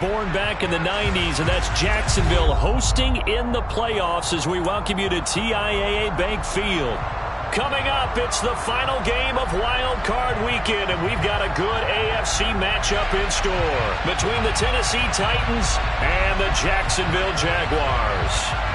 Born back in the 90s, and that's Jacksonville hosting in the playoffs as we welcome you to TIAA Bank Field. Coming up, it's the final game of Wild Card Weekend, and we've got a good AFC matchup in store between the Tennessee Titans and the Jacksonville Jaguars.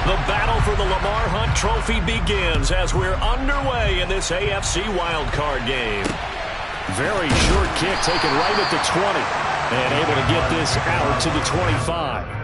The battle for the Lamar Hunt Trophy begins as we're underway in this AFC wildcard game. Very short kick taken right at the 20 and able to get this out to the 25.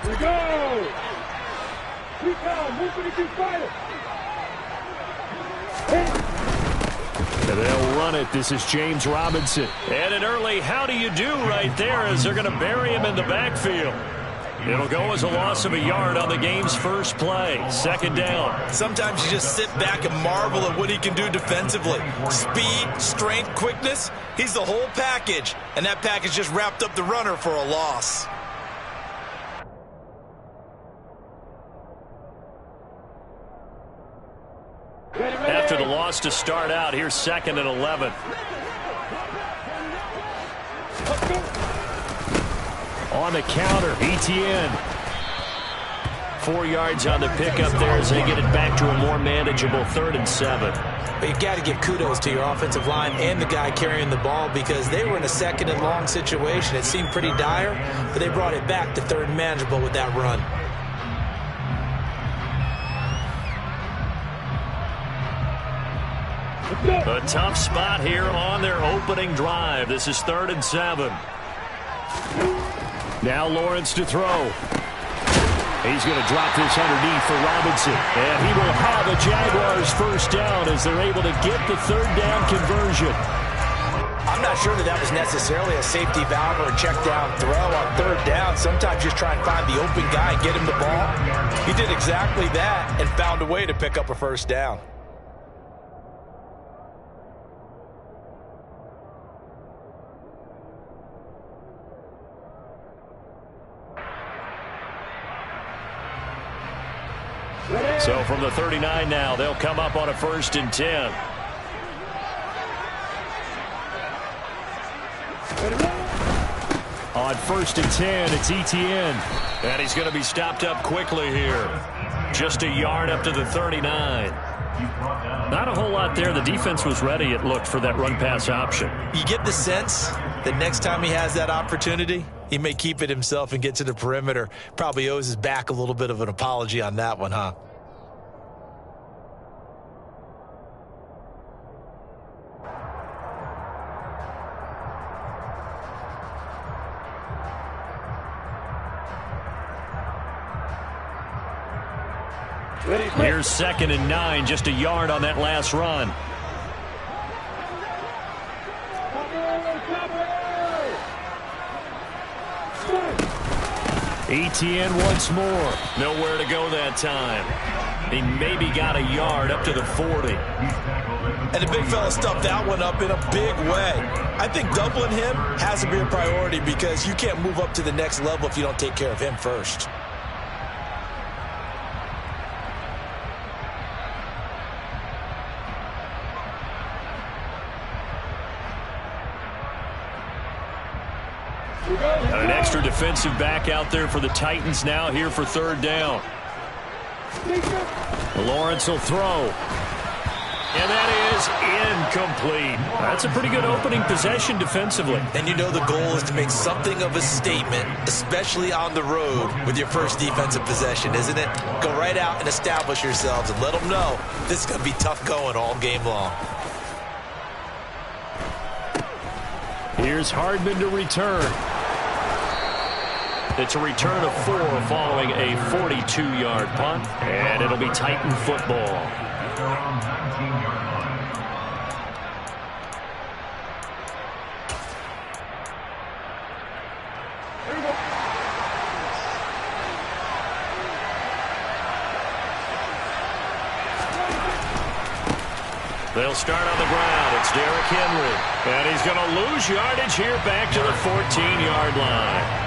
We go! We come! Move it if you fight it! And they'll run it. This is James Robinson. And an early how do you do right there as they're going to bury him in the backfield. It'll go as a loss of a yard on the game's first play. Second down. Sometimes you just sit back and marvel at what he can do defensively. Speed, strength, quickness. He's the whole package. And that package just wrapped up the runner for a loss. After the loss to start out, here's 2nd and 11. On the counter, ETN. 4 yards on the pickup there as they get it back to a more manageable 3rd and 7. But you've got to give kudos to your offensive line and the guy carrying the ball because they were in a 2nd and long situation. It seemed pretty dire, but they brought it back to 3rd and manageable with that run. A tough spot here on their opening drive. This is 3rd and 7. Now Lawrence to throw. He's going to drop this underneath for Robinson. And he will have a Jaguars first down as they're able to get the 3rd down conversion. I'm not sure that was necessarily a safety valve or a check down throw on 3rd down. Sometimes just try and find the open guy and get him the ball. He did exactly that and found a way to pick up a first down. So from the 39 now, they'll come up on a 1st and 10. On 1st and 10, it's ETN. And he's going to be stopped up quickly here. Just a yard up to the 39. Not a whole lot there. The defense was ready, it looked, for that run-pass option. You get the sense that next time he has that opportunity, he may keep it himself and get to the perimeter. Probably owes his back a little bit of an apology on that one, huh? Here's 2nd and 9, just a yard on that last run. ETN once more. Nowhere to go that time. He maybe got a yard up to the 40. And the big fella stuffed that one up in a big way. I think doubling him has to be a priority because you can't move up to the next level if you don't take care of him first. An extra defensive back out there for the Titans now here for 3rd down. Lawrence will throw. And that is incomplete. That's a pretty good opening possession defensively. And you know the goal is to make something of a statement, especially on the road with your first defensive possession, isn't it? Go right out and establish yourselves and let them know this is going to be tough going all game long. Here's Hardman to return. It's a return of 4 following a 42-yard punt, and it'll be Titan football. They'll start on the ground. It's Derrick Henry. And he's going to lose yardage here back to the 14-yard line.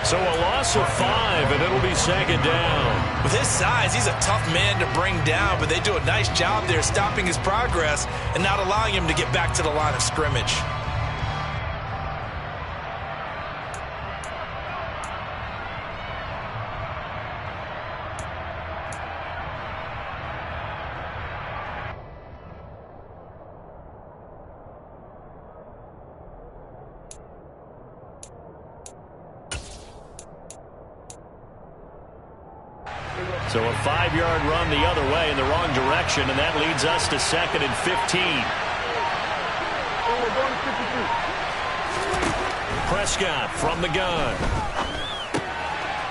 So a loss of 5, and it'll be second down. With his size, he's a tough man to bring down, but they do a nice job there stopping his progress and not allowing him to get back to the line of scrimmage. So a 5-yard run the other way in the wrong direction, and that leads us to 2nd and 15. Prescott from the gun.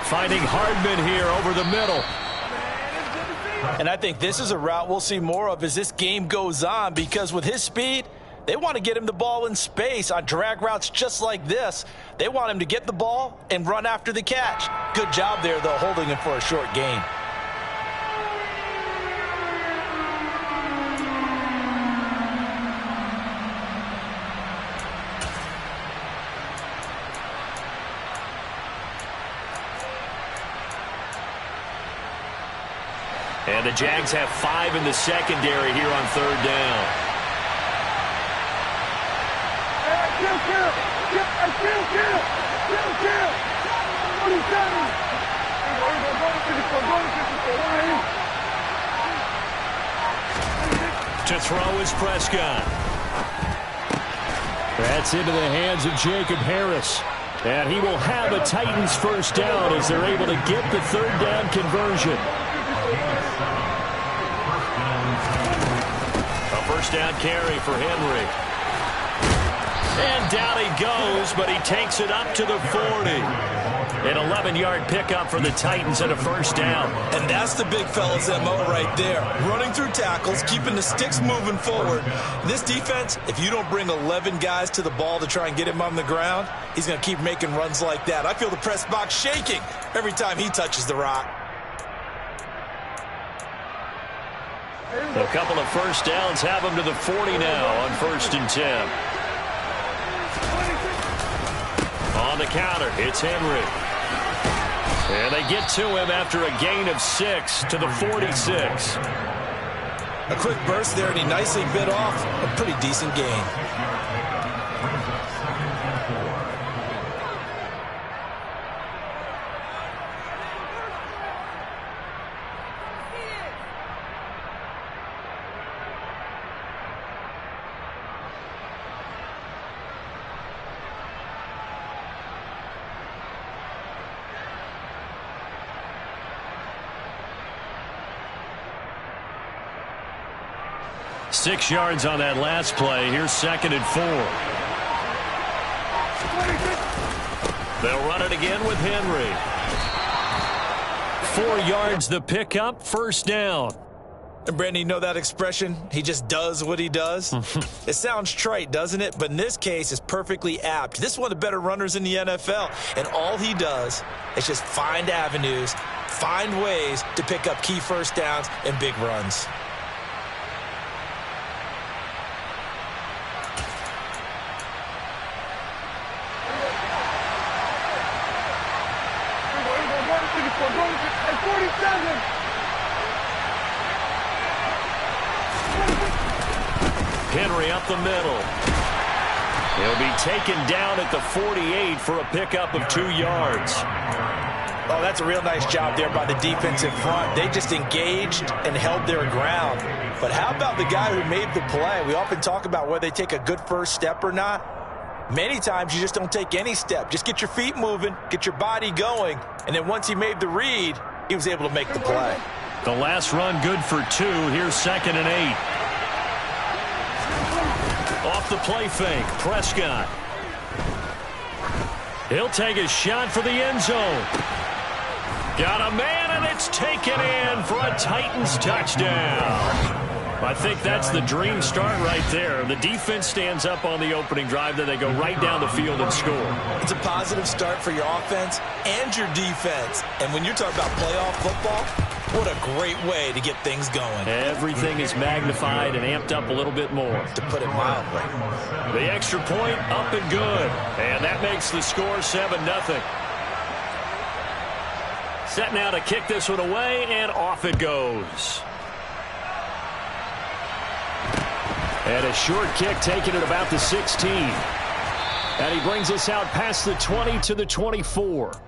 Finding Hardman here over the middle. And I think this is a route we'll see more of as this game goes on, because with his speed, they want to get him the ball in space on drag routes just like this. They want him to get the ball and run after the catch. Good job there, though, holding him for a short gain. And the Jags have 5 in the secondary here on 3rd down. To throw is Prescott. That's into the hands of Jacob Harris. And he will have a Titans first down as they're able to get the 3rd down conversion. A first down carry for Henry. And down he goes, but he takes it up to the 40. An 11-yard pickup for the Titans and a first down. And that's the big fella's MO right there. Running through tackles, keeping the sticks moving forward. This defense, if you don't bring 11 guys to the ball to try and get him on the ground, he's going to keep making runs like that. I feel the press box shaking every time he touches the rock. A couple of first downs have him to the 40 now on 1st and 10. On the counter, it's Henry. And they get to him after a gain of 6 to the 46. A quick burst there, and he nicely bit off a pretty decent gain. Six yards on that last play. Here's 2nd and 4. They'll run it again with Henry. 4 yards the pickup, first down. And Brandon, you know that expression? He just does what he does? It sounds trite, doesn't it? But in this case, it's perfectly apt. This is one of the better runners in the NFL. And all he does is just find avenues, find ways to pick up key first downs and big runs. Henry up the middle. He'll be taken down at the 48 for a pickup of 2 yards. Oh, that's a real nice job there by the defensive front. They just engaged and held their ground. But how about the guy who made the play? We often talk about whether they take a good first step or not. Many times you just don't take any step. Just get your feet moving, get your body going, and then once he made the read, he was able to make the play. The last run good for 2. Here's 2nd and 8. Off the play fake, Prescott. He'll take a shot for the end zone. Got a man, and it's taken in for a Titans touchdown. I think that's the dream start right there. The defense stands up on the opening drive, then they go right down the field and score. It's a positive start for your offense and your defense. And when you're talking about playoff football, what a great way to get things going. Everything is magnified and amped up a little bit more. To put it mildly. The extra point up and good. And that makes the score 7-0. Set now to kick this one away, and off it goes. And a short kick taken at about the 16. And he brings us out past the 20 to the 24.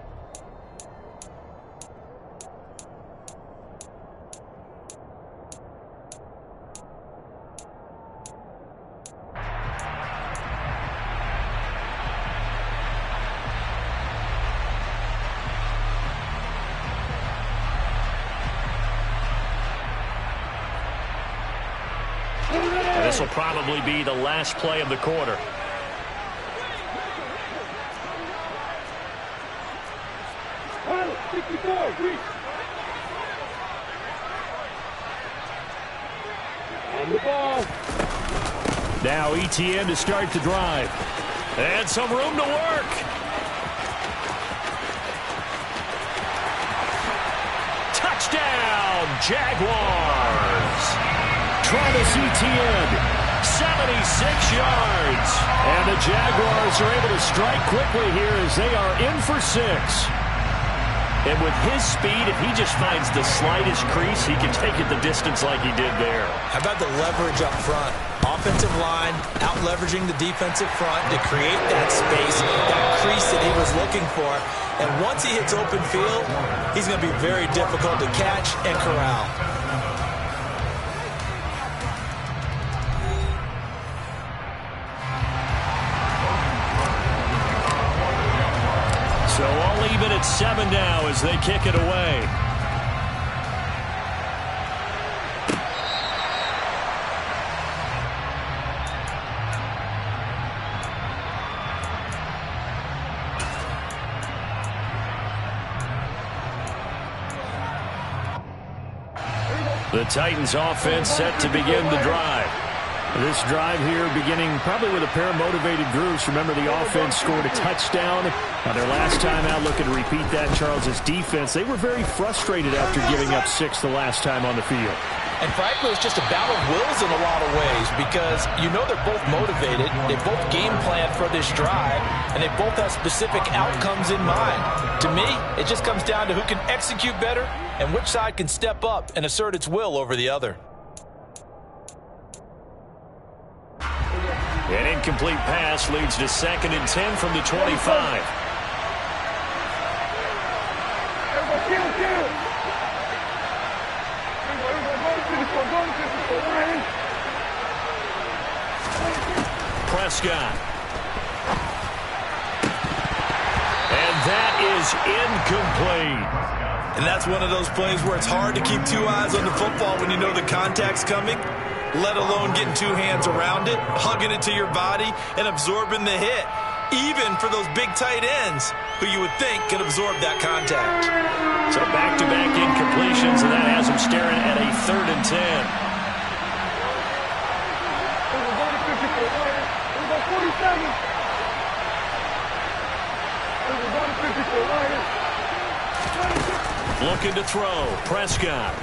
This will probably be the last play of the quarter. On the ball. Now ETN to start the drive. And some room to work. Touchdown, Jaguars. Travis Etienne, 76 yards. And the Jaguars are able to strike quickly here as they are in for 6. And with his speed, if he just finds the slightest crease, he can take it the distance like he did there. How about the leverage up front? Offensive line out-leveraging the defensive front to create that space, that crease that he was looking for. And once he hits open field, he's going to be very difficult to catch and corral. So all even at 7 now as they kick it away. The Titans offense set to begin the drive. This drive here beginning probably with a pair of motivated groups. Remember, the offense scored a touchdown on their last time out. Looking to repeat that. Charles's defense, they were very frustrated after giving up 6 the last time on the field. And frankly, it's just a battle of wills in a lot of ways because you know they're both motivated. They both game plan for this drive, and they both have specific outcomes in mind. To me, it just comes down to who can execute better and which side can step up and assert its will over the other. An incomplete pass leads to 2nd and 10 from the 25. Prescott. And that is incomplete. And that's one of those plays where it's hard to keep 2 eyes on the football when you know the contact's coming, let alone getting 2 hands around it, hugging it to your body, and absorbing the hit, even for those big tight ends who you would think could absorb that contact. So back-to-back incompletions, and that has him staring at a 3rd and 10. Looking to throw, Prescott.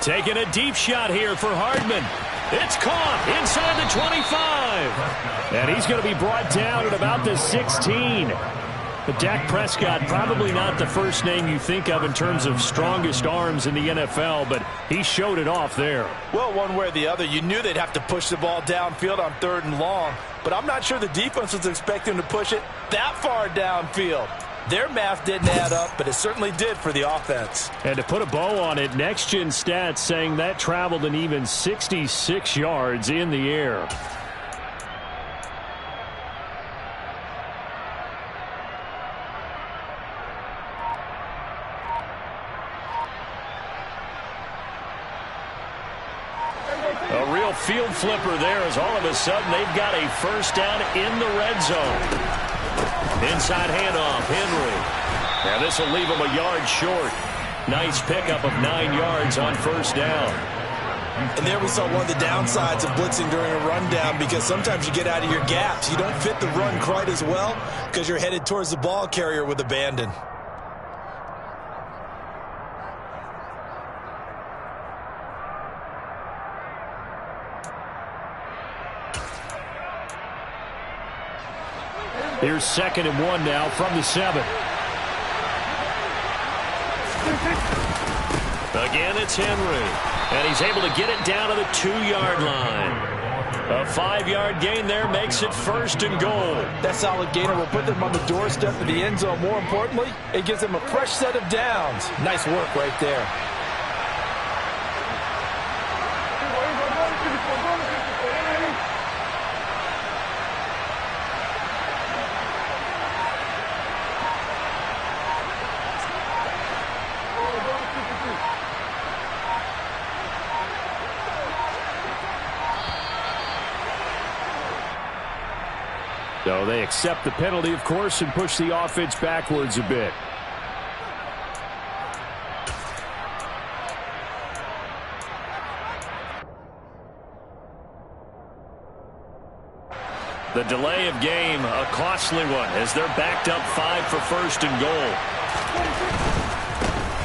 Taking a deep shot here for Hardman. It's caught inside the 25. And he's going to be brought down at about the 16. But Dak Prescott, probably not the first name you think of in terms of strongest arms in the NFL, but he showed it off there. Well, one way or the other, you knew they'd have to push the ball downfield on 3rd and long, but I'm not sure the defense was expecting to push it that far downfield. Their math didn't add up, but it certainly did for the offense. And to put a bow on it, Next Gen Stats saying that traveled an even 66 yards in the air. A real field flipper there as all of a sudden they've got a first down in the red zone. Inside handoff, Henry. Now this will leave him a yard short. Nice pickup of 9 yards on first down. And there we saw one of the downsides of blitzing during a rundown, because sometimes you get out of your gaps. You don't fit the run quite as well because you're headed towards the ball carrier with abandon. Here's 2nd and 1 now from the 7. Again, it's Henry. And he's able to get it down to the 2-yard line. A 5-yard gain there makes it 1st and goal. That solid gainer will put them on the doorstep of the end zone. More importantly, it gives them a fresh set of downs. Nice work right there. So they accept the penalty, of course, and push the offense backwards a bit. The delay of game, a costly one, as they're backed up 5 for 1st and goal.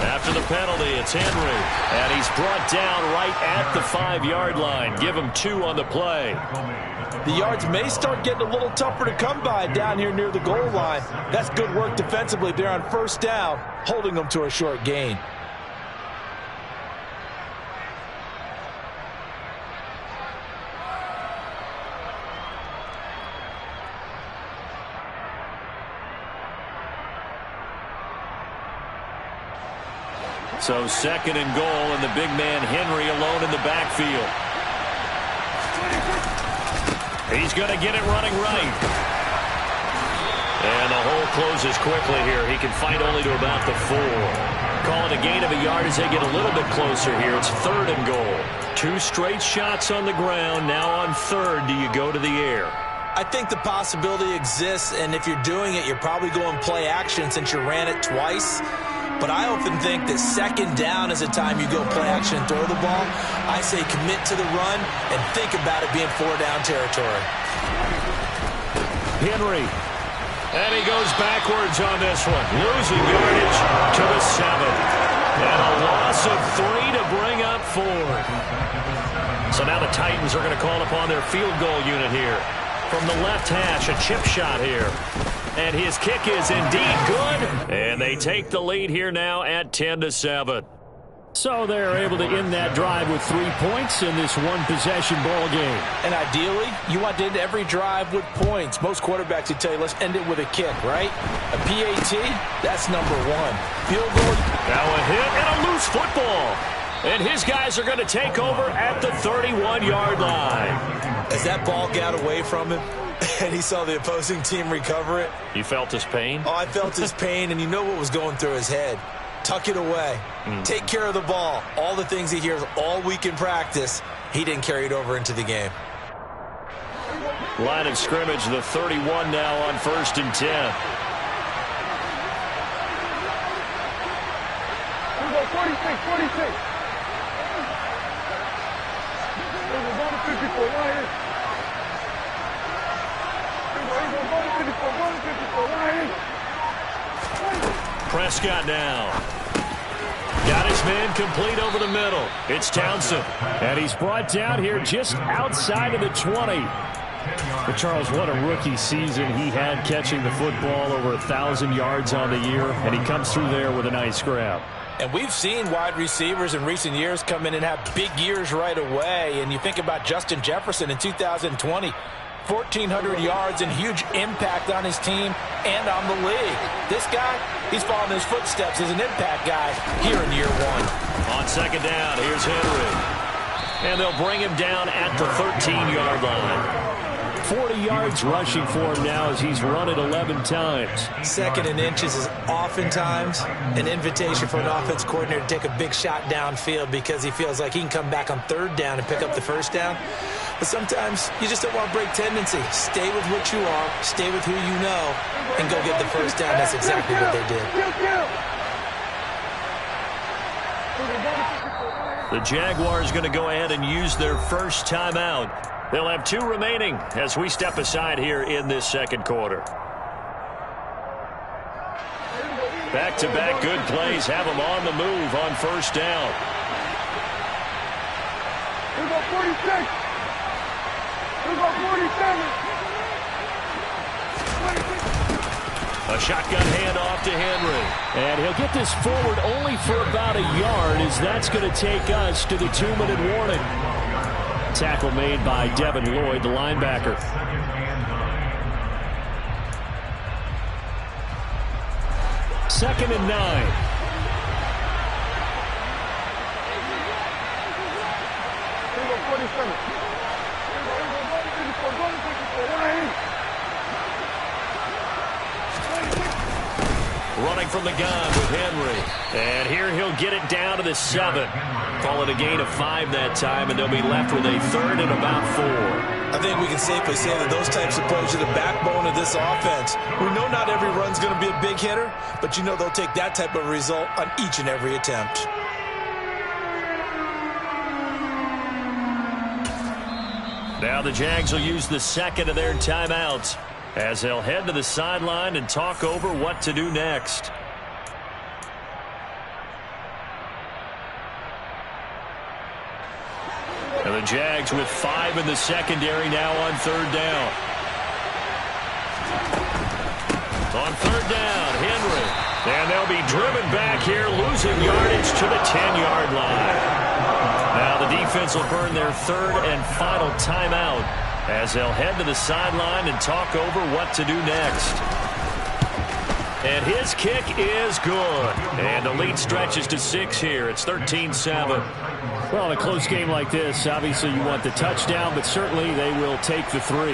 After the penalty, it's Henry, and he's brought down right at the 5-yard line. Give him 2 on the play. The yards may start getting a little tougher to come by down here near the goal line. That's good work defensively there on first down, holding them to a short gain. So 2nd and goal, and the big man Henry alone in the backfield. He's going to get it running right. And the hole closes quickly here. He can fight only to about the 4. Call it a gain of a yard as they get a little bit closer here. It's 3rd and goal. 2 straight shots on the ground. Now on 3rd, do you go to the air? I think the possibility exists, and if you're doing it, you're probably going play action since you ran it twice. But I often think that 2nd down is a time you go play action and throw the ball. I say commit to the run and think about it being 4-down territory. Henry. And he goes backwards on this one. Losing yardage to the 7. And a loss of 3 to bring up 4. So now the Titans are going to call upon their field goal unit here. From the left hash, a chip shot here. And his kick is indeed good. And they take the lead here now at 10-7. So they're able to end that drive with 3 points in this one-possession ball game. And ideally, you want to end every drive with points. Most quarterbacks would tell you, let's end it with a kick, right? A PAT, that's number 1. Field goal. Now a hit and a loose football. And his guys are going to take over at the 31-yard line. As that ball got away from him, and he saw the opposing team recover it. You felt his pain? Oh, I felt his pain, and you know what was going through his head. Tuck it away. Take care of the ball. All the things he hears all week in practice, he didn't carry it over into the game. Line of scrimmage, the 31 now on 1st and 10. We go 46, 46. There's a ball to 54 right here. Prescott now. Got his man complete over the middle. It's Townsend. And he's brought down here just outside of the 20. But Charles, what a rookie season he had catching the football, over 1,000 yards on the year. And he comes through there with a nice grab. And we've seen wide receivers in recent years come in and have big years right away. And you think about Justin Jefferson in 2020. 1,400 yards and huge impact on his team and on the league. This guy, he's following his footsteps as an impact guy here in year one. On second down, here's Henry. And they'll bring him down at the 13-yard line. 40 yards rushing for him now as he's run it 11 times. Second and inches is oftentimes an invitation for an offense coordinator to take a big shot downfield because he feels like he can come back on third down and pick up the first down. But sometimes you just don't want to break tendency. Stay with what you are, stay with who you know, and go get the first down. That's exactly what they did. The Jaguars going to go ahead and use their first timeout. They'll have 2 remaining as we step aside here in this second quarter. Back-to-back good plays have them on the move on first down. Here we go 46. Here we go 47. A shotgun handoff to Henry. And he'll get this forward only for about a yard as that's going to take us to the 2-minute warning. Tackle made by Devin Lloyd, the linebacker. Second and 9. Running from the gun with Henry. And here he'll get it down to the 7. Call it a gain of 5 that time, and they'll be left with a 3rd and about 4. I think we can safely say that those types of plays are the backbone of this offense. We know not every run's going to be a big hitter, but you know they'll take that type of result on each and every attempt. Now the Jags will use the second of their timeouts as they'll head to the sideline and talk over what to do next. And the Jags with 5 in the secondary now on third down. On third down, Henry. And they'll be driven back here, losing yardage to the 10-yard line. Now the defense will burn their 3rd and final timeout as they'll head to the sideline and talk over what to do next. And his kick is good. And the lead stretches to 6 here. It's 13-7. Well, in a close game like this, obviously you want the touchdown, but certainly they will take the 3.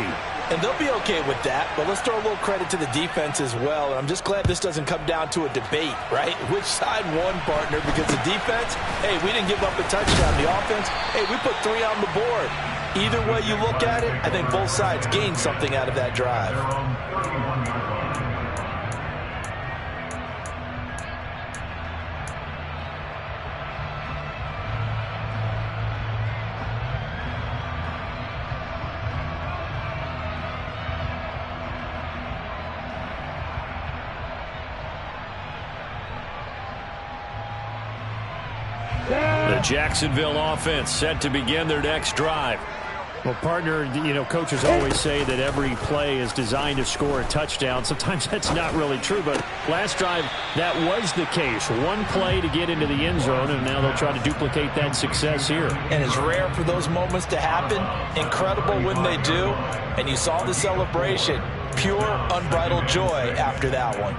And they'll be okay with that, but let's throw a little credit to the defense as well. And I'm just glad this doesn't come down to a debate, right? Which side won, partner? Because the defense, hey, we didn't give up a touchdown. The offense, hey, we put 3 on the board. Either way you look at it, I think both sides gained something out of that drive. The Jacksonville offense set to begin their next drive. Well, partner, you know, coaches always say that every play is designed to score a touchdown. Sometimes that's not really true, but last drive, that was the case. One play to get into the end zone, and now they'll try to duplicate that success here. And it's rare for those moments to happen. Incredible when they do. And you saw the celebration. Pure, unbridled joy after that one.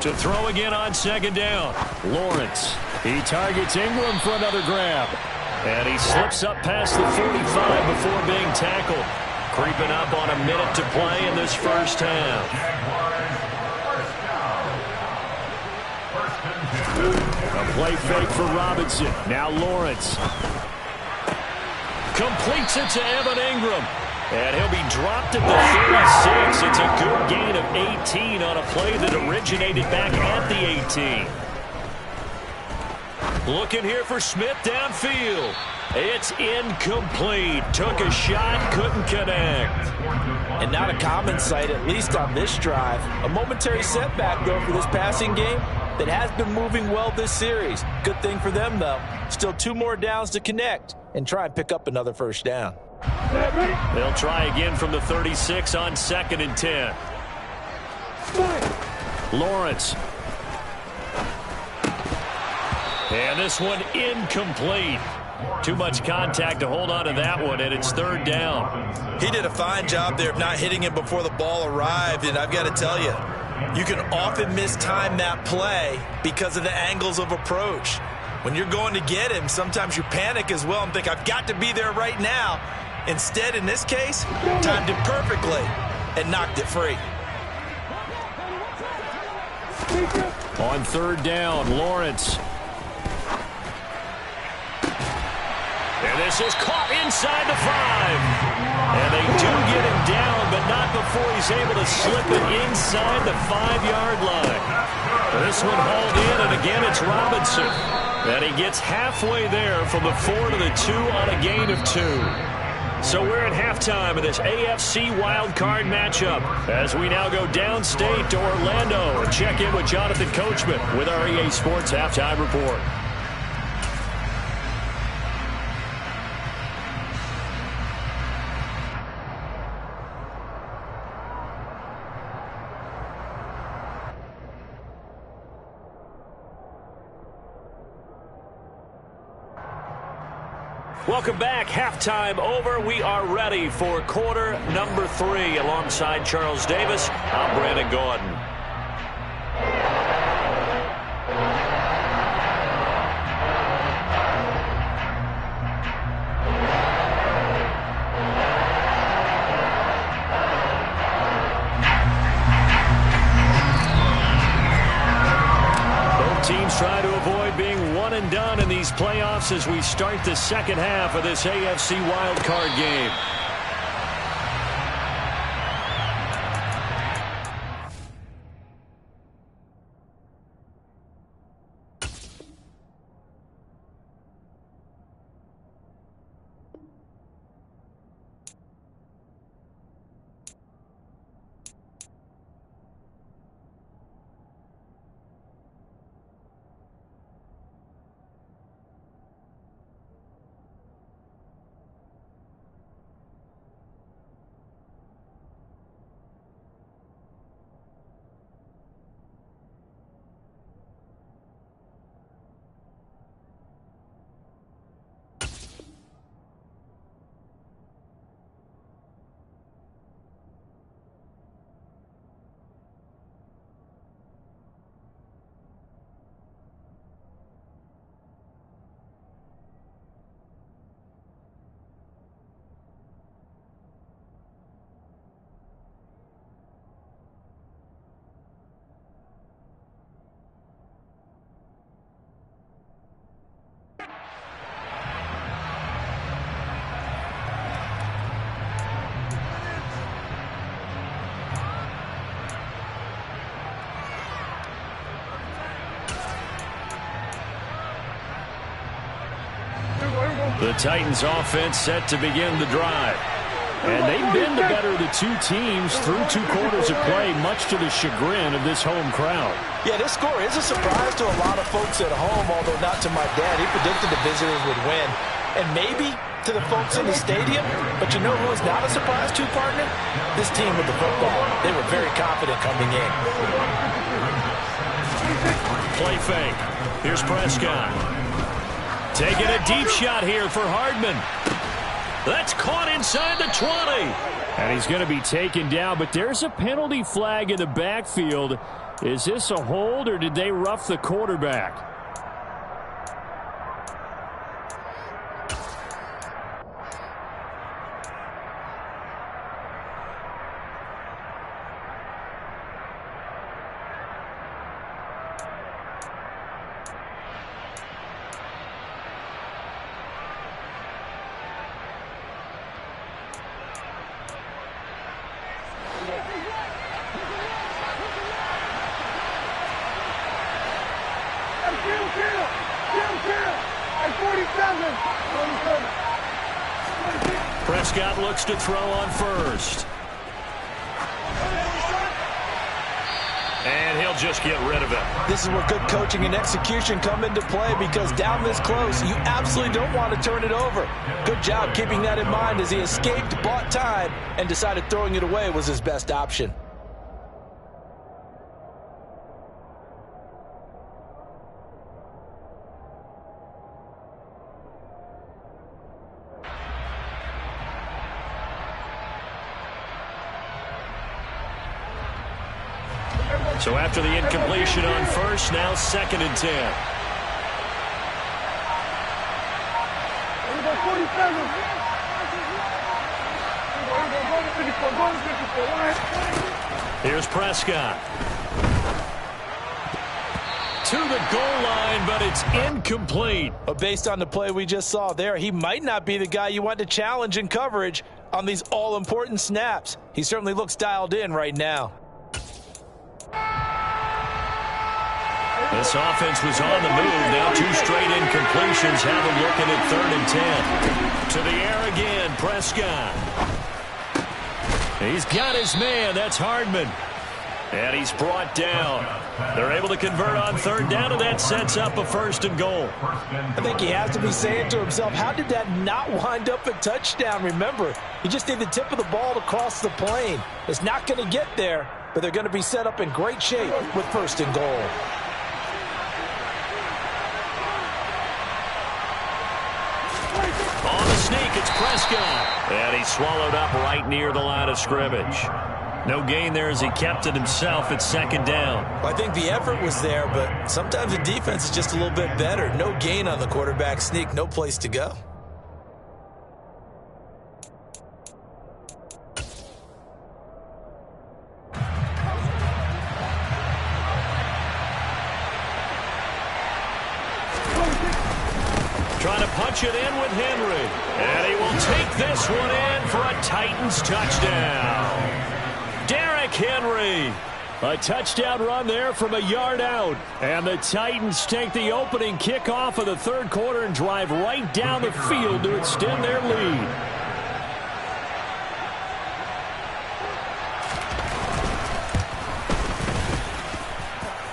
To throw again on second down. Lawrence. He targets Ingram for another grab. And he slips up past the 45 before being tackled. Creeping up on a minute to play in this first half. A play fake for Robinson. Now Lawrence. Completes it to Evan Ingram. And he'll be dropped at the 36. It's a good gain of 18 on a play that originated back at the 18. Looking here for Smith downfield. It's incomplete. Took a shot, couldn't connect. And not a common sight, at least on this drive. A momentary setback, though, for this passing game. that has been moving well this series. Good thing for them, though. Still 2 more downs to connect and try and pick up another first down. They'll try again from the 36 on 2nd and 10. Lawrence. And this one incomplete. Too much contact to hold on to that one, and it's 3rd down. He did a fine job there of not hitting him before the ball arrived, and I've got to tell you, you can often mistime that play because of the angles of approach. When you're going to get him, sometimes you panic as well and think, I've got to be there right now. Instead, in this case, timed it perfectly and knocked it free. On 3rd down, Lawrence. And this is caught inside the 5. And they do get him down, but not before he's able to slip it inside the 5-yard line. This one hauled in, and again it's Robinson. And he gets halfway there from the 4 to the 2 on a gain of 2. So we're at halftime of this AFC wildcard matchup as we now go downstate to Orlando and check in with Jonathan Coachman with our EA Sports Halftime Report. Welcome back. Halftime over. We are ready for quarter number 3. Alongside Charles Davis, I'm Brandon Gordon. Teams try to avoid being one and done in these playoffs as we start the second half of this AFC wildcard game. The Titans offense set to begin the drive. And they've been the better of the 2 teams through 2 quarters of play, much to the chagrin of this home crowd. Yeah, this score is a surprise to a lot of folks at home, although not to my dad. He predicted the visitors would win. And maybe to the folks in the stadium, but you know who is not a surprise to, partner? This team with the football. They were very confident coming in. Play fake. Here's Prescott. Taking a deep shot here for Hardman. That's caught inside the 20. And he's going to be taken down, but there's a penalty flag in the backfield. Is this a hold, or did they rough the quarterback? Prescott looks to throw on first. And he'll just get rid of it. This is where good coaching and execution come into play, because down this close, you absolutely don't want to turn it over. Good job keeping that in mind as he escaped, bought time, and decided throwing it away was his best option. So after the incompletion on first, now 2nd and 10. Here's Prescott. To the goal line, but it's incomplete. But based on the play we just saw there, he might not be the guy you want to challenge in coverage on these all-important snaps. He certainly looks dialed in right now. This offense was on the move. Now 2 straight incompletions have him looking at 3rd and 10. To the air again, Prescott. He's got his man. That's Hardman. And he's brought down. They're able to convert on 3rd down, and that sets up a 1st and goal. I think he has to be saying to himself, how did that not wind up a touchdown? Remember, he just need the tip of the ball to cross the plane. It's not going to get there, but they're going to be set up in great shape with 1st and goal. On the sneak, it's Prescott. And he's swallowed up right near the line of scrimmage. No gain there as he kept it himself at 2nd down. Well, I think the effort was there, but sometimes the defense is just a little bit better. No gain on the quarterback sneak, no place to go. Trying to punch it in with Henry. And he will take this one in for a Titans touchdown. Derrick Henry. A touchdown run there from a yard out. And the Titans take the opening kickoff of the 3rd quarter and drive right down the field to extend their lead.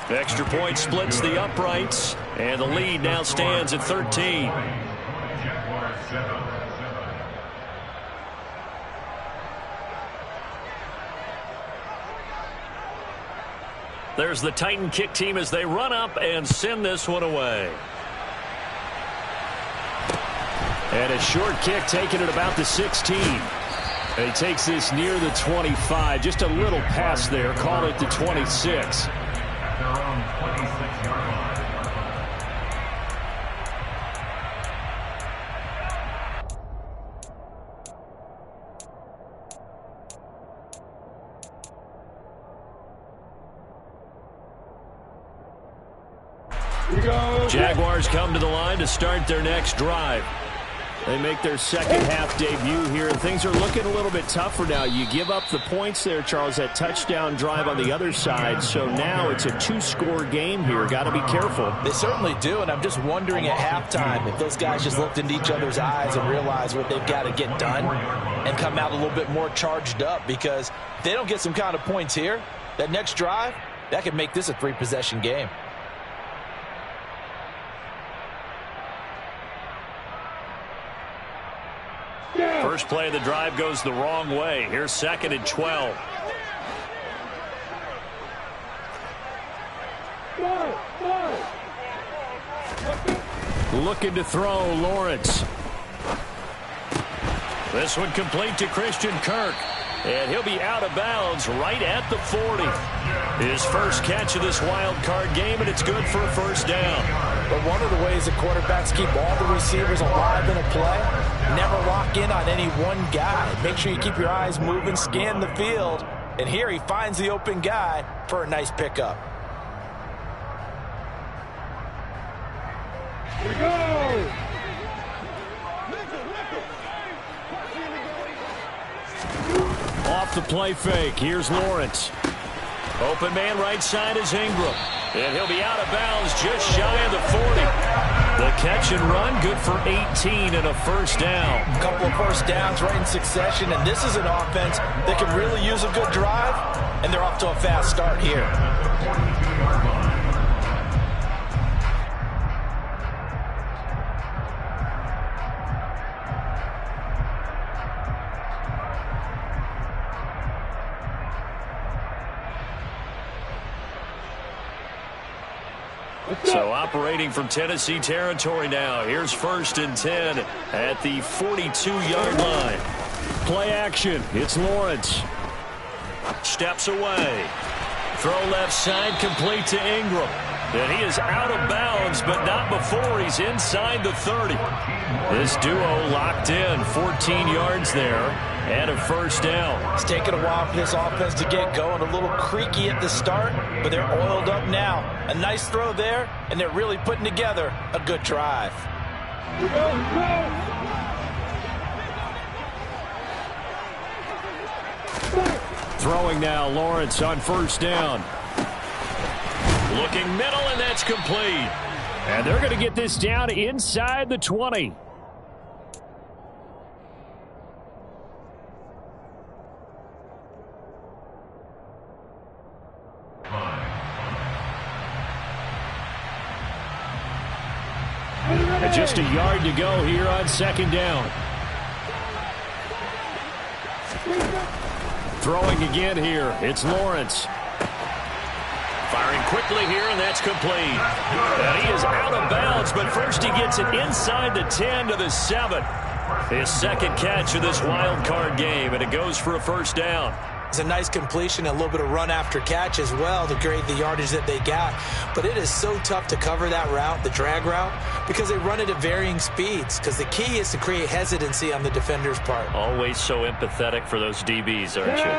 Extra point splits the uprights, and the lead now stands at 13. There's the Titan kick team as they run up and send this one away. And a short kick taken at about the 16. And he takes this near the 25. Just a little pass there. Call it the 26. Jaguars come to the line to start their next drive. They make their 2nd half debut here, and things are looking a little bit tougher now. You give up the points there, Charles, that touchdown drive on the other side, so now it's a 2-score game here. Got to be careful. They certainly do, and I'm just wondering at halftime if those guys just looked into each other's eyes and realized what they've got to get done and come out a little bit more charged up, because if they don't get some kind of points here, that next drive, that could make this a 3-possession game. First play of the drive goes the wrong way. Here's 2nd and 12. Looking to throw, Lawrence. This one complete to Christian Kirk. And he'll be out of bounds right at the 40. His first catch of this wild card game, and it's good for a 1st down. But one of the ways the quarterbacks keep all the receivers alive in a play, never lock in on any one guy. Make sure you keep your eyes moving, scan the field. And here he finds the open guy for a nice pickup. Here we go! Off the play fake. Here's Lawrence. Open man right side is Ingram. And he'll be out of bounds just shy of the 40. The catch and run good for 18 and a 1st down. A couple of 1st downs right in succession, and this is an offense that can really use a good drive and they're off to a fast start here. So operating from Tennessee territory now. Here's 1st and 10 at the 42-yard line. Play action. It's Lawrence. Steps away. Throw left side, complete to Ingram. And he is out of bounds, but not before he's inside the 30. This duo locked in. 14 yards there and a 1st down. It's taken a while for this offense to get going. A little creaky at the start, but they're oiled up now. A nice throw there, and they're really putting together a good drive. Throwing now, Lawrence on 1st down. Looking middle, and that's complete. And they're going to get this down inside the 20. And just a yard to go here on 2nd down. Throwing again here. It's Lawrence. Firing quickly here, and that's complete. And he is out of bounds, but first he gets it inside the 10 to the 7. His 2nd catch of this wild card game, and it goes for a 1st down. It's a nice completion, a little bit of run after catch as well to grade the yardage that they got. But it is so tough to cover that route, the drag route, because they run it at varying speeds. Because the key is to create hesitancy on the defender's part. Always so empathetic for those DBs, aren't you?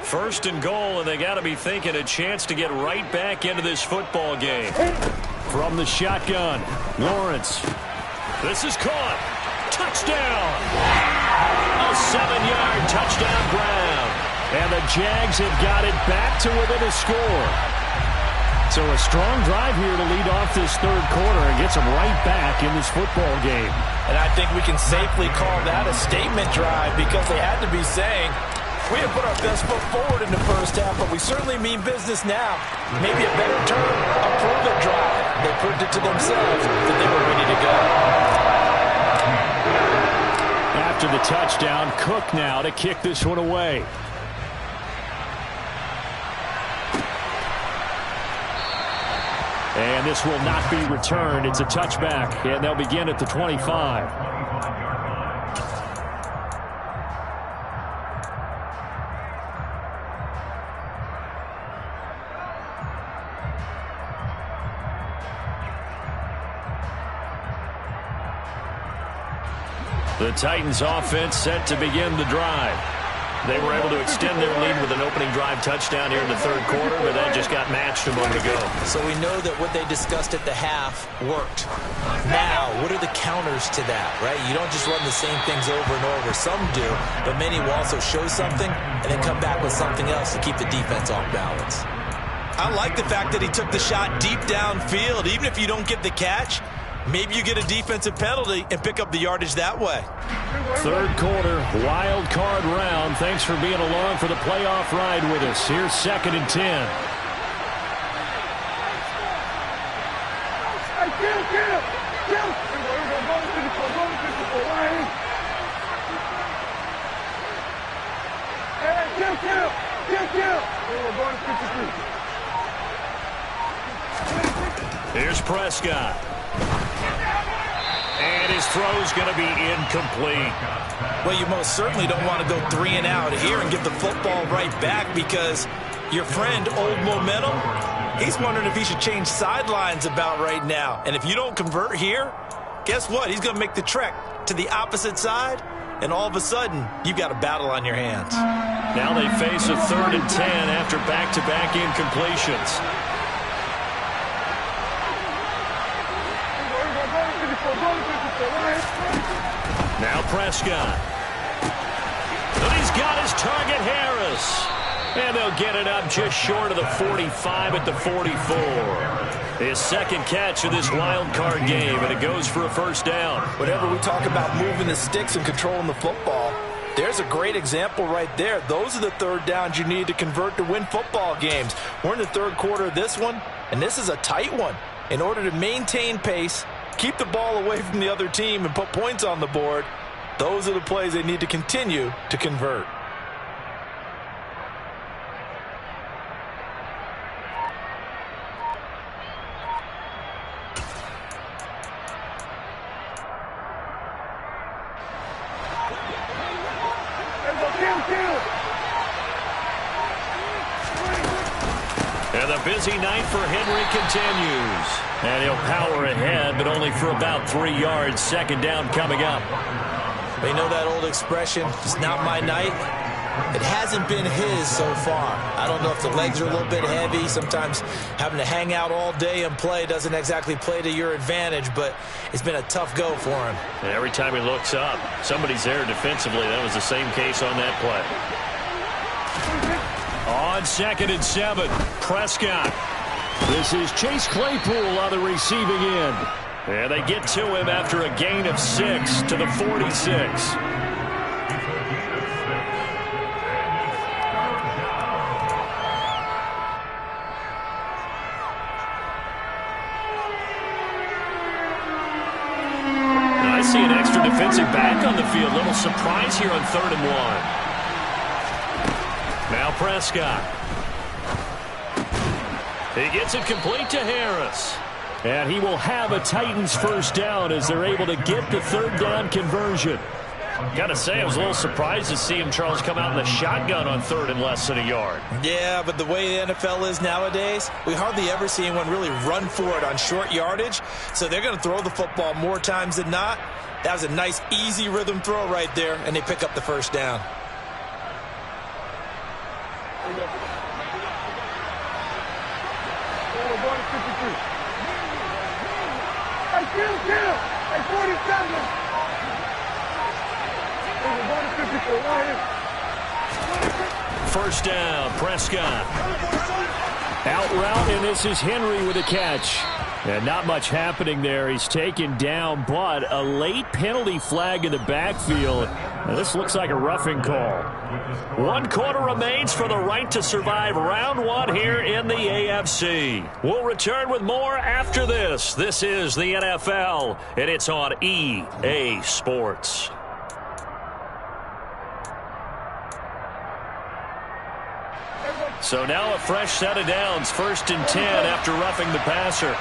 1st and goal, and they got to be thinking a chance to get right back into this football game. From the shotgun, Lawrence. This is caught. Touchdown! A 7-yard touchdown grab. And the Jags have got it back to within a score. So a strong drive here to lead off this 3rd quarter and gets them right back in this football game. And I think we can safely call that a statement drive because they had to be saying, we have put our best foot forward in the 1st half, but we certainly mean business now. Maybe a better term, a proven drive. They proved it to themselves that they were ready to go. After the touchdown, Cook now to kick this one away. And this will not be returned. It's a touchback, and they'll begin at the 25. The Titans offense set to begin the drive. They were able to extend their lead with an opening drive touchdown here in the 3rd quarter, but that just got matched a moment ago. So we know that what they discussed at the half worked. Now, what are the counters to that, right? You don't just run the same things over and over. Some do, but many will also show something and then come back with something else to keep the defense off balance. I like the fact that he took the shot deep downfield. Even if you don't get the catch, maybe you get a defensive penalty and pick up the yardage that way. 3rd quarter, wild card round. Thanks for being along for the playoff ride with us. Here's 2nd and 10. Here's Prescott. And his throw's going to be incomplete. Well, you most certainly don't want to go 3 and out here and get the football right back because your friend, Old Momentum, he's wondering if he should change sidelines about right now. And if you don't convert here, guess what? He's going to make the trek to the opposite side, and all of a sudden, you've got a battle on your hands. Now they face a 3rd and 10 after back-to-back incompletions. Now Prescott. And he's got his target, Harris. And they'll get it up just short of the 45 at the 44. His 2nd catch of this wild card game, and it goes for a 1st down. Whenever we talk about moving the sticks and controlling the football, There's a great example right there. Those are the third downs you need to convert to win football games. We're in the third quarter of this one, and this is a tight one. In order to maintain pace, keep the ball away from the other team, and put points on the board, those are the plays they need to continue to convert. And the busy night for Henry continues. And he'll power ahead, but only for about 3 yards. Second down coming up. They know that old expression, it's not my night. It hasn't been his so far. I don't know if the legs are a little bit heavy. Sometimes having to hang out all day and play doesn't exactly play to your advantage, but it's been a tough go for him. And every time he looks up, somebody's there defensively. That was the same case on that play. On 2nd and 7, Prescott. This is Chase Claypool on the receiving end. And they get to him after a gain of 6 to the 46. I see an extra defensive back on the field. Little surprise here on 3rd and 1. Now Prescott. He gets it complete to Harris. And he will have a Titans first down as they're able to get the 3rd down conversion. Got to say, I was a little surprised to see him, Charles, come out in the shotgun on 3rd and less than a yard. Yeah, but the way the NFL is nowadays, we hardly ever see anyone really run for it on short yardage. So they're going to throw the football more times than not. That was a nice, easy rhythm throw right there, and they pick up the first down. First down, Prescott. Out route, and this is Henry with a catch. And not much happening there. He's taken down, but a late penalty flag in the backfield. Now this looks like a roughing call. 1 quarter remains for the right to survive round 1 here in the AFC. We'll return with more after this. This is the NFL, and it's on EA Sports. So now a fresh set of downs. 1st and 10 after roughing the passer.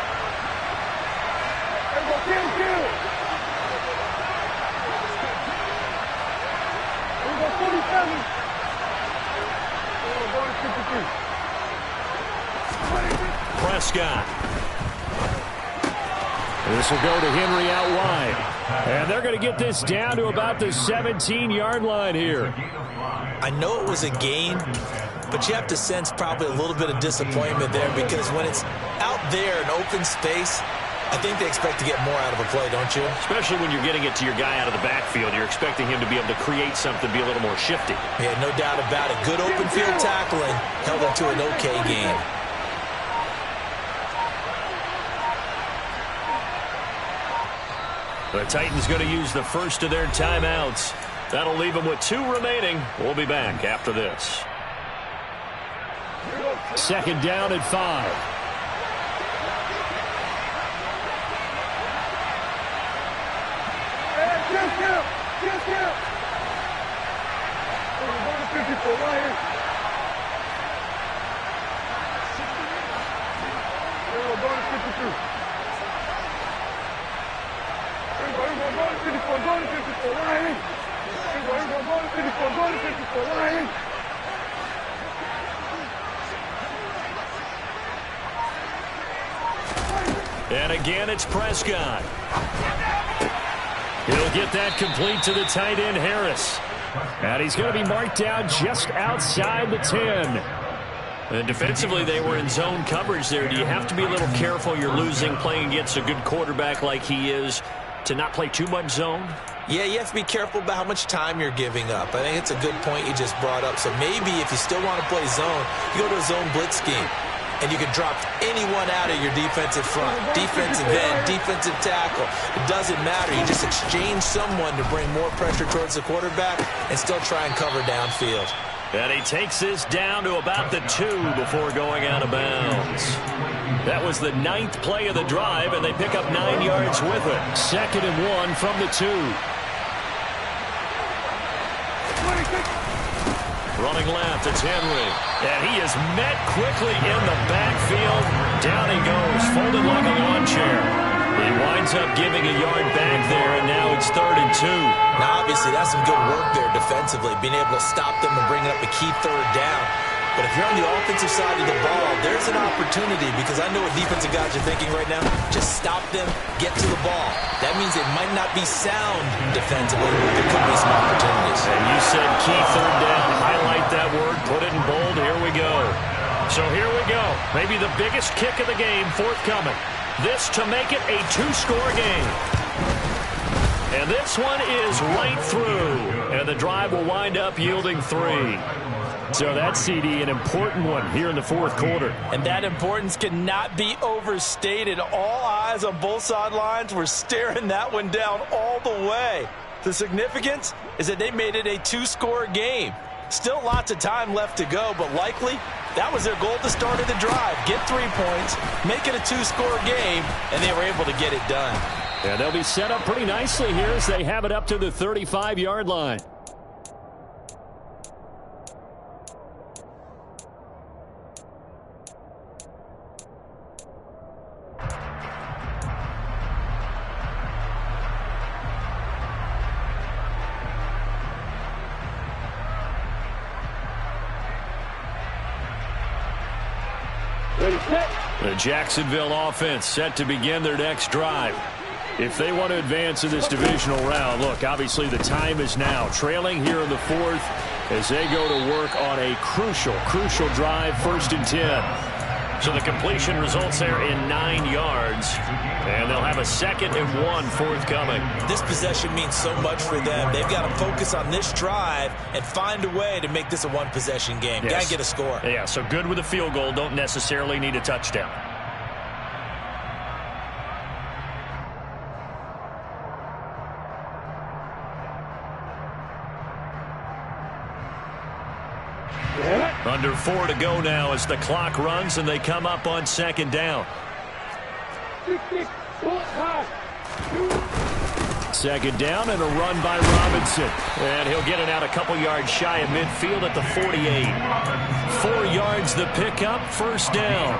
Prescott. This will go to Henry out wide. And they're going to get this down to about the 17-yard line here. I know it was a gain, but you have to sense probably a little bit of disappointment there, because when it's out there in open space, I think they expect to get more out of a play, don't you? Especially when you're getting it to your guy out of the backfield. You're expecting him to be able to create something, be a little more shifty. Yeah, no doubt about it. Good open field tackling held him to an okay gain. The Titans going to use the first of their timeouts. That'll leave them with 2 remaining. We'll be back after this. 2nd down at 5. And again, it's Prescott. He'll get that complete to the tight end, Harris. And he's going to be marked down just outside the 10. And defensively, they were in zone coverage there. Do you have to be a little careful? You're losing, playing against a good quarterback like he is, to not play too much zone? Yeah, you have to be careful about how much time you're giving up. I think it's a good point you just brought up. So maybe if you still want to play zone, you go to a zone blitz scheme. and you can drop anyone out of your defensive front. Defensive end, defensive tackle. It doesn't matter. You just exchange someone to bring more pressure towards the quarterback and still try and cover downfield. And he takes this down to about the 2 before going out of bounds. That was the 9th play of the drive, and they pick up 9 yards with it. 2nd and 1 from the 2. Running left, it's Henry. And he is met quickly in the backfield. Down he goes, folded like a lawn chair. He winds up giving a yard back there, and now it's 3rd and 2. Now, obviously, that's some good work there defensively, being able to stop them and bring up a key 3rd down. But if you're on the offensive side of the ball, there's an opportunity, because I know what defensive guys are thinking right now. Just stop them, get to the ball. That means it might not be sound defensively, but there could be some opportunities. And you said key 3rd down. Highlight that word, put it in bold. Here we go. So here we go. Maybe the biggest kick of the game forthcoming. This to make it a 2-score game. And this one is right through. And the drive will wind up yielding 3. So that's, CD, an important one here in the 4th quarter. And that importance cannot be overstated. All eyes on both sidelines were staring that one down all the way. The significance is that they made it a 2-score game. Still lots of time left to go, but likely that was their goal at the start of the drive. Get 3 points, make it a 2-score game, and they were able to get it done. Yeah, they'll be set up pretty nicely here as they have it up to the 35-yard line. The Jacksonville offense set to begin their next drive. If they want to advance in this divisional round, look, obviously the time is now. Trailing here in the 4th as they go to work on a crucial drive, 1st and 10. So the completion results there in 9 yards, and they'll have a 2nd and 1 forthcoming. This possession means so much for them. They've got to focus on this drive and find a way to make this a 1-possession game. Yes. Got to get a score. Yeah, so good with a field goal. Don't necessarily need a touchdown. Under 4 to go now as the clock runs and they come up on 2nd down. 2nd down and a run by Robinson. And he'll get it out a couple yards shy of midfield at the 48. 4 yards the pickup, 1st down.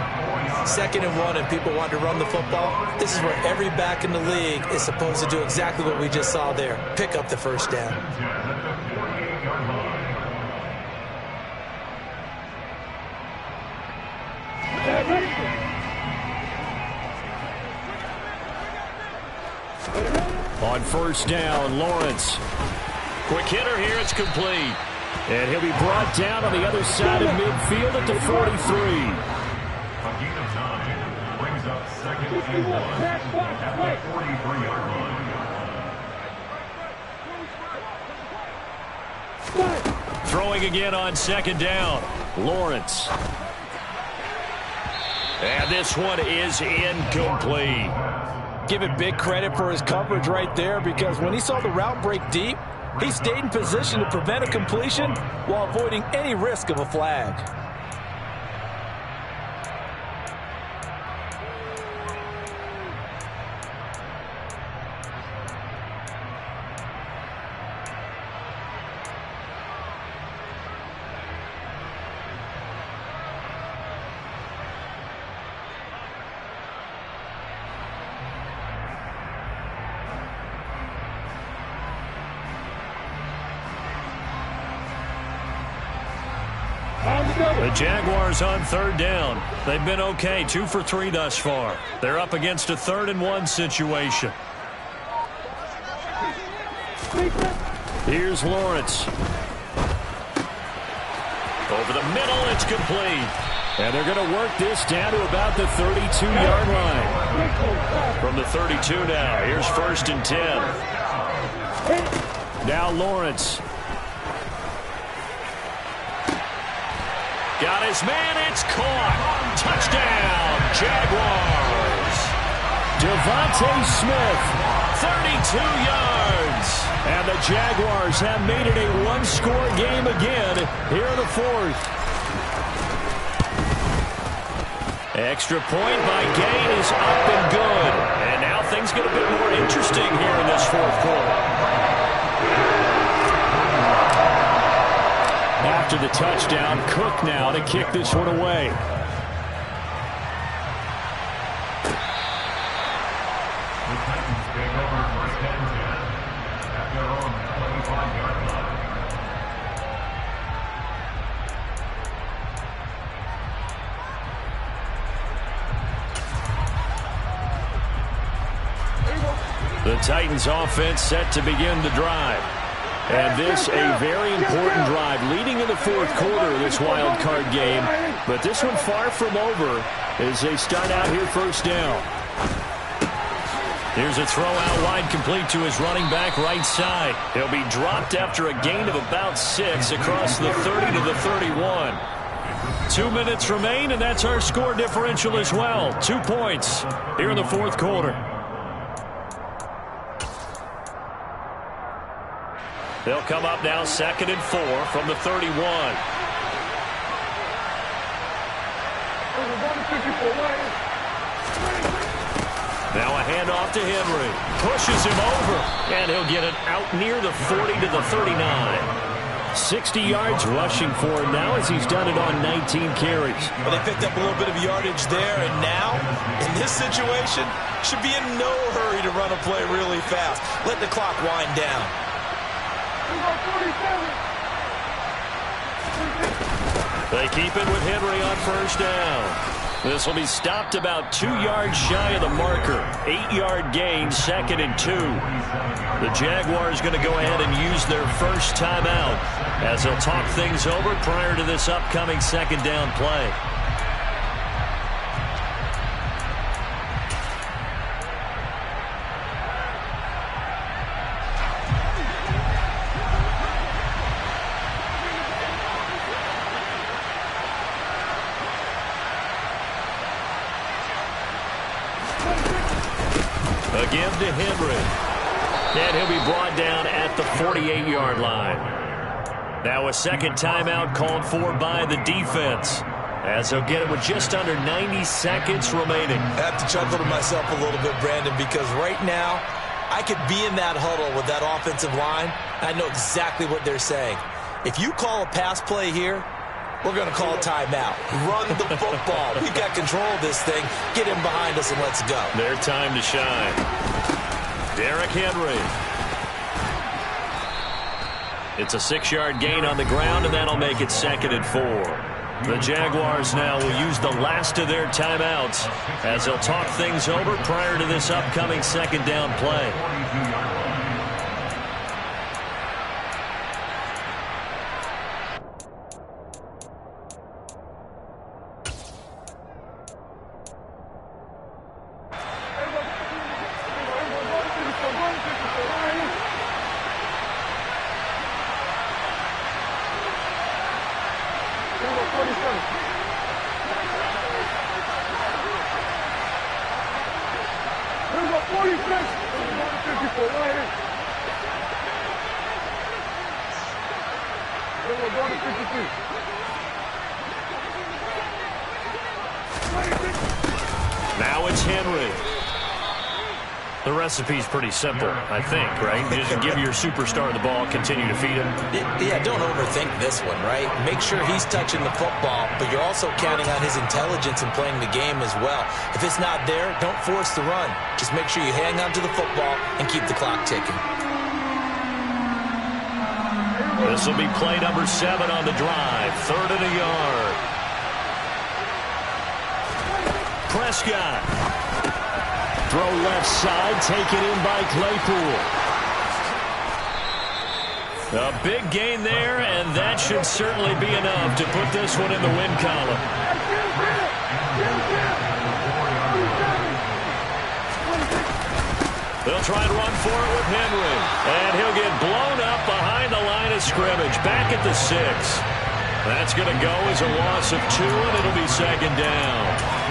2nd and 1 and people want to run the football. This is where every back in the league is supposed to do exactly what we just saw there. Pick up the 1st down. On 1st down, Lawrence. Quick hitter here, it's complete. And he'll be brought down on the other side of midfield at the 43. A gain of 9 brings up 2nd and 1 at the 43-yard line. Throwing again on 2nd down, Lawrence. And this one is incomplete. Give it big credit for his coverage right there, because when he saw the route break deep, he stayed in position to prevent a completion while avoiding any risk of a flag. The Jaguars on 3rd down. They've been okay, 2 for 3 thus far. They're up against a 3rd and 1 situation. Here's Lawrence. Over the middle, it's complete. And they're going to work this down to about the 32-yard line. From the 32 now, here's 1st and 10. Now Lawrence. Got got his man. It's caught. Touchdown, Jaguars. Devontae Smith, 32 yards. And the Jaguars have made it a one-score game again here in the fourth. Extra point by Gain is up and good. And now things get a bit more interesting here in this fourth quarter. After the touchdown, Cook now to kick this one away. The Titans take over first and 10 at their own 25-yard line. The Titans offense set to begin the drive. And this a very important drive leading in the fourth quarter of this wild card game. But this one far from over as they start out here first down. Here's a throw out wide complete to his running back right side. He'll be dropped after a gain of about 6 across the 30 to the 31. 2 minutes remain, and that's our score differential as well. 2 points here in the fourth quarter. They'll come up now 2nd and 4 from the 31. Now a handoff to Henry. Pushes him over. And he'll get it out near the 40 to the 39. 60 yards rushing for him now as he's done it on 19 carries. Well, they picked up a little bit of yardage there, and now, in this situation, should be in no hurry to run a play really fast. Let the clock wind down. They keep it with Henry on first down. This will be stopped about 2 yards shy of the marker. 8-yard gain, 2nd and 2. The Jaguars going to go ahead and use their first timeout as they'll talk things over prior to this upcoming second down play. Again to Henry. And he'll be brought down at the 48-yard line. Now a second timeout called for by the defense, as they'll get it with just under 90 seconds remaining. I have to chuckle to myself a little bit, Brandon, because right now I could be in that huddle with that offensive line. I know exactly what they're saying. If you call a pass play here, we're going to call a timeout. Run the football. We've got control of this thing. Get him behind us and let's go. Their time to shine. Derrick Henry. It's a 6-yard gain on the ground, and that'll make it 2nd and 4. The Jaguars now will use the last of their timeouts as they'll talk things over prior to this upcoming second down play. Now it's Henry. The recipe's pretty simple, I think, right? You just give your superstar the ball, continue to feed him. Yeah, don't overthink this one, right? Make sure he's touching the football, but you're also counting on his intelligence in playing the game as well. If it's not there, don't force the run. Just make sure you hang on to the football and keep the clock ticking. This will be play number 7 on the drive. 3rd and a yard. Prescott. Throw left side, taken in by Claypool. A big gain there, and that should certainly be enough to put this one in the win column. They'll try and run for it with Henry. And he'll get blown up behind the line of scrimmage. Back at the 6. That's going to go as a loss of 2, and it'll be second down.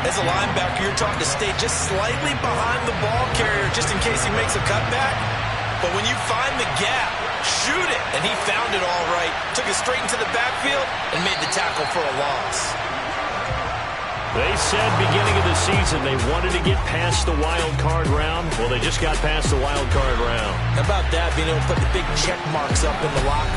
As a linebacker, you're taught to stay just slightly behind the ball carrier just in case he makes a cutback. But when you find the gap, shoot it. And he found it all right. Took it straight into the backfield and made the tackle for a loss. They said beginning of the season they wanted to get past the wild card round. Well, they just got past the wild card round. How about that, being able to put the big check marks up in the locker room?